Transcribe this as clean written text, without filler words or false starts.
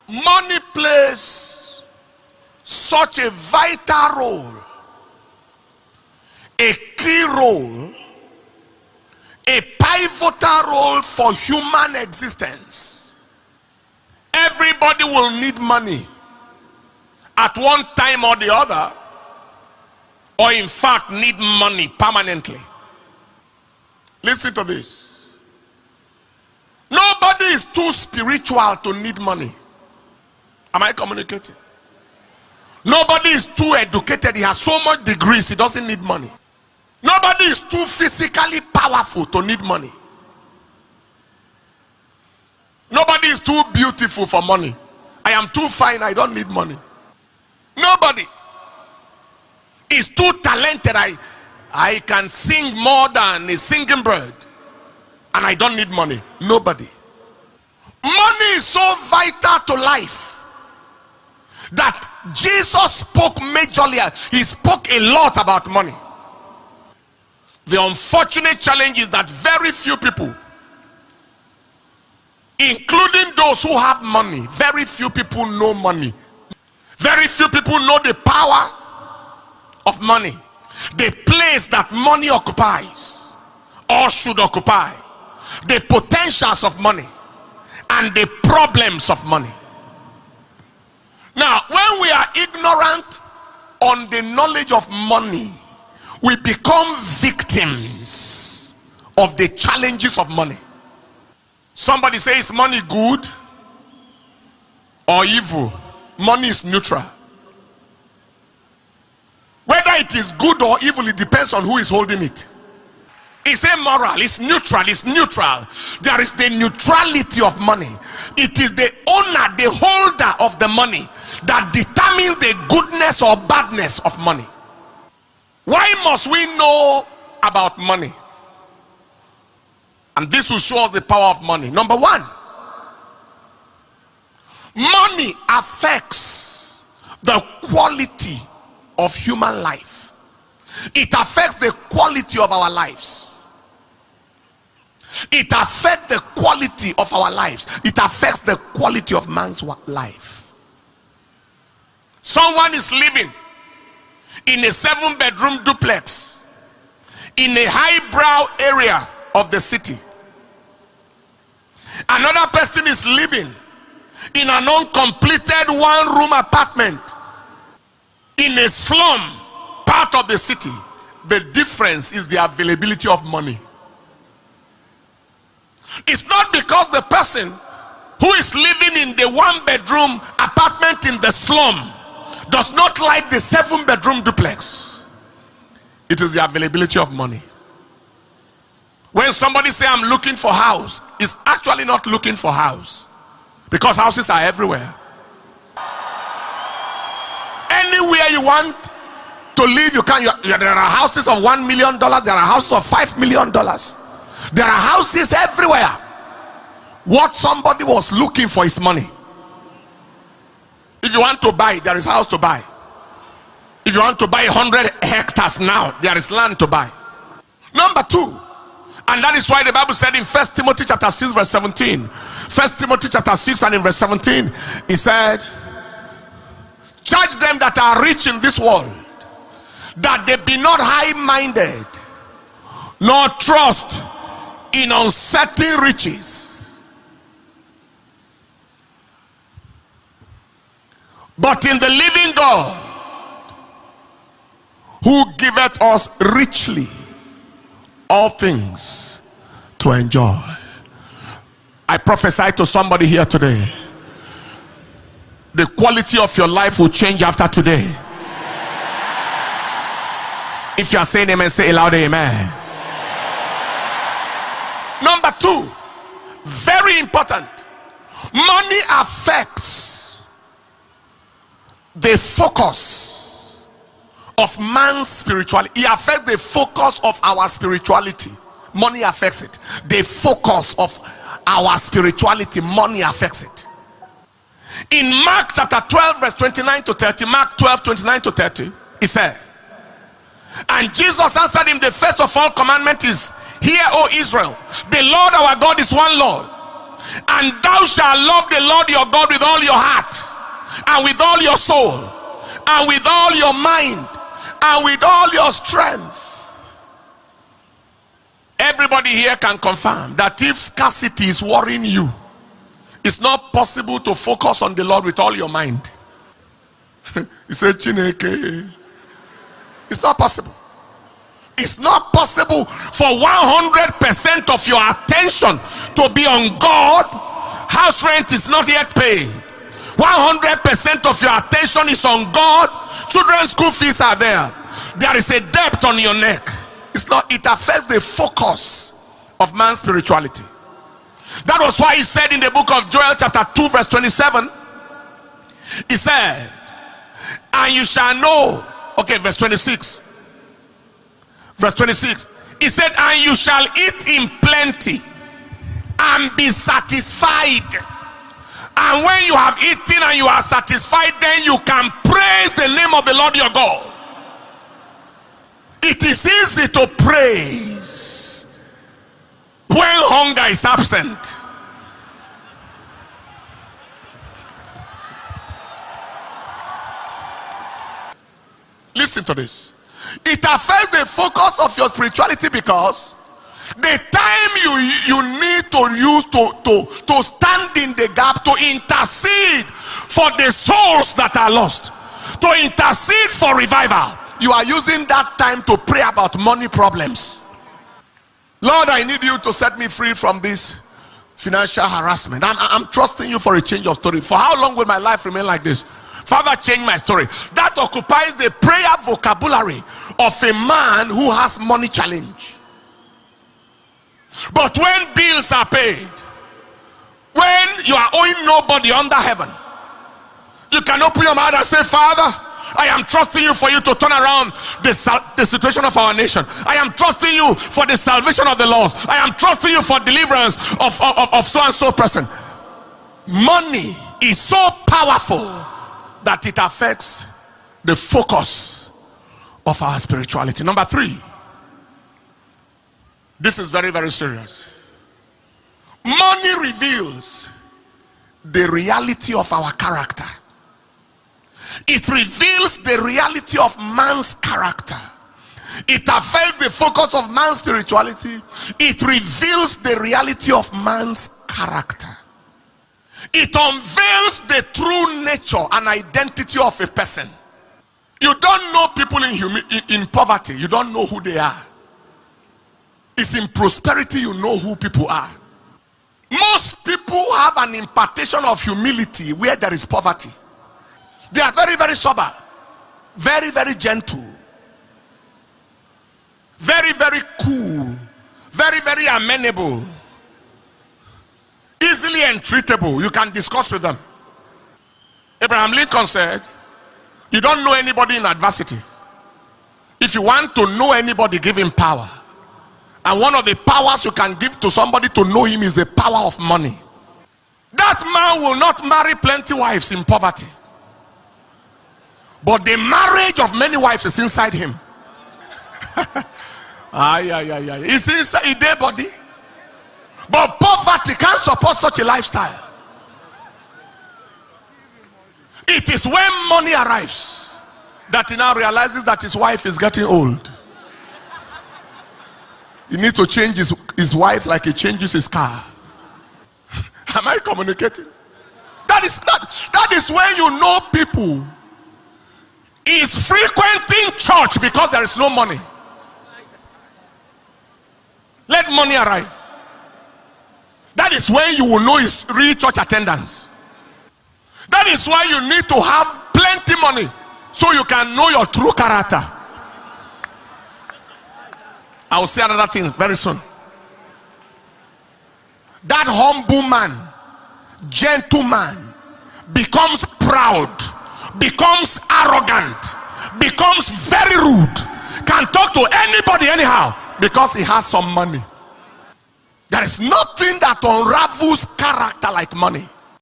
Money plays such a vital role, a key role, a pivotal role for human existence. Everybody will need money at one time or the other, or in fact need money permanently. Listen to this. Nobody is too spiritual to need money. Am I communicating? Nobody is too educated. He has so much degrees, he doesn't need money. Nobody is too physically powerful to need money. Nobody is too beautiful for money. I am too fine, I don't need money. Nobody is too talented. I can sing more than a singing bird, and I don't need money. Nobody. Money is so vital to life that Jesus spoke majorly. He spoke a lot about money. The unfortunate challenge is that very few people, including those who have money, very few people know money. Very few people know the power of money, the place that money occupies or should occupy, the potentials of money and the problems of money. Now, when we are ignorant on the knowledge of money, we become victims of the challenges of money. Somebody says, money good or evil? Money is neutral. Whether it is good or evil, it depends on who is holding it. It's amoral, it's neutral, it's neutral. There is the neutrality of money. It is the owner, the holder of the money that determines the goodness or badness of money. Why must we know about money? And this will show us the power of money. Number one, money affects the quality of human life. It affects the quality of our lives. It affects the quality of our lives. It affects the quality of man's life. Someone is living in a 7-bedroom duplex in a highbrow area of the city. Another person is living in an uncompleted 1-room apartment in a slum part of the city. The difference is the availability of money. It's not because the person who is living in the 1-bedroom apartment in the slum does not like the 7-bedroom duplex. It is the availability of money. When somebody say I'm looking for house, it's actually not looking for house, because houses are everywhere. Anywhere you want to live, you can. There are houses of $1 million. There are houses of $5 million. There are houses everywhere. What somebody was looking for is money. If you want to buy, there is a house to buy. If you want to buy 100 hectares now, there is land to buy. Number two, and that is why the Bible said in 1 Timothy chapter 6 verse 17, 1 Timothy chapter 6 and in verse 17, it said, charge them that are rich in this world, that they be not high-minded, nor trust in uncertain riches, but in the living God, who giveth us richly all things to enjoy. I prophesy to somebody here today, the quality of your life will change after today. If you are saying amen, say aloud amen. Number two, very important, money affects the focus of man's spirituality. It affects the focus of our spirituality. Money affects it. The focus of our spirituality, money affects it. In Mark chapter 12 verse 29 to 30, Mark 12 29 to 30, he said, and Jesus answered him, the first of all commandment is, hear, O Israel, the Lord our God is one Lord, and thou shalt love the Lord your God with all your heart, and with all your soul, and with all your mind, and with all your strength. Everybody here can confirm that if scarcity is worrying you, it's not possible to focus on the Lord with all your mind. He said, Chineke. It's not possible. It's not possible for 100% of your attention to be on God. House rent is not yet paid. 100% of your attention is on God. Children's school fees are there. There is a debt on your neck. It's not. It affects the focus of man's spirituality. That was why he said in the book of Joel chapter 2 verse 27, he said, and you shall know. Okay, verse 26. Verse 26. He said, and you shall eat in plenty and be satisfied. And when you have eaten and you are satisfied, then you can praise the name of the Lord your God. It is easy to praise when hunger is absent. Listen to this. It affects the focus of your spirituality because the time you need to use to stand in the gap, to intercede for the souls that are lost, to intercede for revival, you are using that time to pray about money problems. Lord, I need you to set me free from this financial harassment. I'm trusting you for a change of story. For how long will my life remain like this? Father, change my story. That occupies the prayer vocabulary of a man who has money challenge. But when bills are paid, when you are owing nobody under heaven, you can open your mouth and say, Father, I am trusting you for you to turn around the situation of our nation. I am trusting you for the salvation of the lost. I am trusting you for deliverance of so and so person. Money is so powerful that it affects the focus of our spirituality. Number 3. This is very, very serious. Money reveals the reality of our character. It reveals the reality of man's character. It affects the focus of man's spirituality. It reveals the reality of man's character. It unveils the true nature and identity of a person. You don't know people in poverty. You don't know who they are. It's in prosperity you know who people are. Most people have an impartation of humility where there is poverty. They are very, very sober, very, very gentle, very, very cool, very, very amenable, easily entreatable. You can discuss with them. Abraham Lincoln said, you don't know anybody in adversity. If you want to know anybody, give him power. And one of the powers you can give to somebody to know him is the power of money. That man will not marry plenty wives in poverty. But the marriage of many wives is inside him. It's inside their body. But poverty can't support such a lifestyle. It is when money arrives that he now realizes that his wife is getting old. He needs to change his wife like he changes his car. Am I communicating? That is when you know people is frequenting church because there is no money. Let money arrive. That is when you will know it's real church attendance. That is why you need to have plenty money so you can know your true character. I will say another thing very soon. That humble man, gentleman, becomes proud, becomes arrogant, becomes very rude, can talk to anybody anyhow because he has some money. There is nothing that unravels character like money.